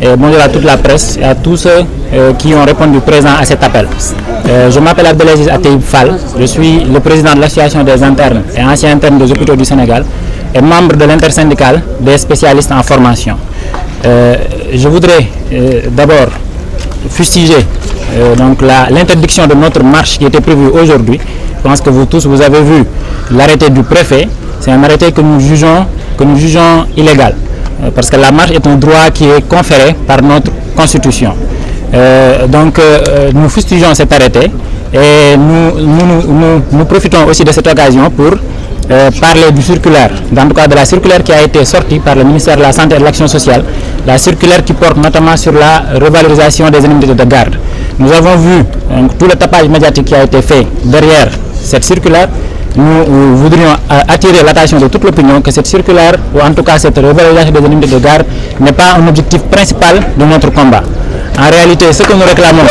Et bonjour à toute la presse et à tous ceux qui ont répondu présent à cet appel. Je m'appelle Abdelaziz Atteib Fall, je suis le président de l'association des internes et anciens internes des hôpitaux du Sénégal et membre de l'intersyndicale des spécialistes en formation. Je voudrais d'abord fustiger l'interdiction de notre marche qui était prévue aujourd'hui. Je pense que vous tous vous avez vu l'arrêté du préfet. C'est un arrêté que nous jugeons illégal. Parce que la marche est un droit qui est conféré par notre constitution. Nous fustigeons cet arrêté et nous profitons aussi de cette occasion pour parler du circulaire, en tout cas de la circulaire qui a été sortie par le ministère de la Santé et de l'Action sociale, la circulaire qui porte notamment sur la revalorisation des indemnités de garde. Nous avons vu tout le tapage médiatique qui a été fait derrière cette circulaire. Nous voudrions attirer l'attention de toute l'opinion que cette circulaire, ou en tout cas cette revalorisation des indemnités de garde, n'est pas un objectif principal de notre combat. En réalité, ce que nous réclamons,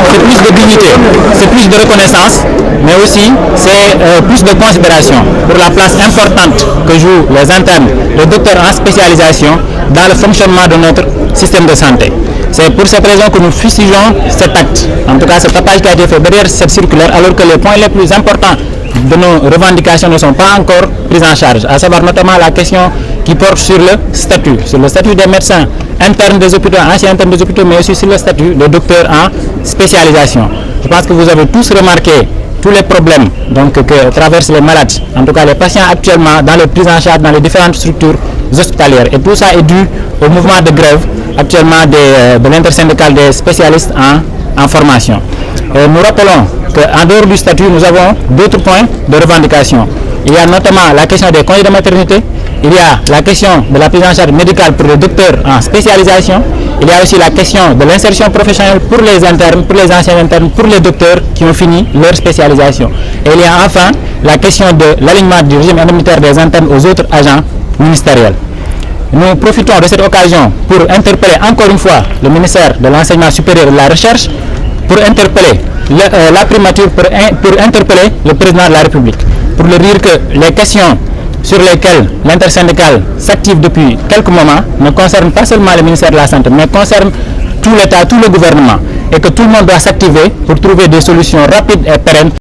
c'est plus de dignité, c'est plus de reconnaissance, mais aussi c'est plus de considération pour la place importante que jouent les internes, les docteurs en spécialisation dans le fonctionnement de notre système de santé. C'est pour cette raison que nous fustigeons cet acte, en tout cas ce tapage qui a été fait derrière cette circulaire, alors que les points les plus importants de nos revendications ne sont pas encore pris en charge, à savoir notamment la question qui porte sur le statut des médecins internes des hôpitaux, anciens internes des hôpitaux, mais aussi sur le statut de docteurs en spécialisation. Je pense que vous avez tous remarqué tous les problèmes que traversent les malades, en tout cas les patients actuellement dans les prises en charge dans les différentes structures hospitalières. Et tout ça est dû au mouvement de grève actuellement de l'intersyndicale des spécialistes en formation. Nous rappelons qu'en dehors du statut, nous avons d'autres points de revendication. Il y a notamment la question des congés de maternité, il y a la question de la prise en charge médicale pour les docteurs en spécialisation, il y a aussi la question de l'insertion professionnelle pour les internes, pour les anciens internes, pour les docteurs qui ont fini leur spécialisation. Et il y a enfin la question de l'alignement du régime indemnitaire des internes aux autres agents ministériels. Nous profitons de cette occasion pour interpeller encore une fois le ministère de l'Enseignement supérieur et de la Recherche, pour interpeller la primature, pour interpeller le président de la République, pour lui dire que les questions sur lesquelles l'intersyndicale s'active depuis quelques moments ne concernent pas seulement le ministère de la Santé, mais concernent tout l'État, tout le gouvernement, et que tout le monde doit s'activer pour trouver des solutions rapides et pérennes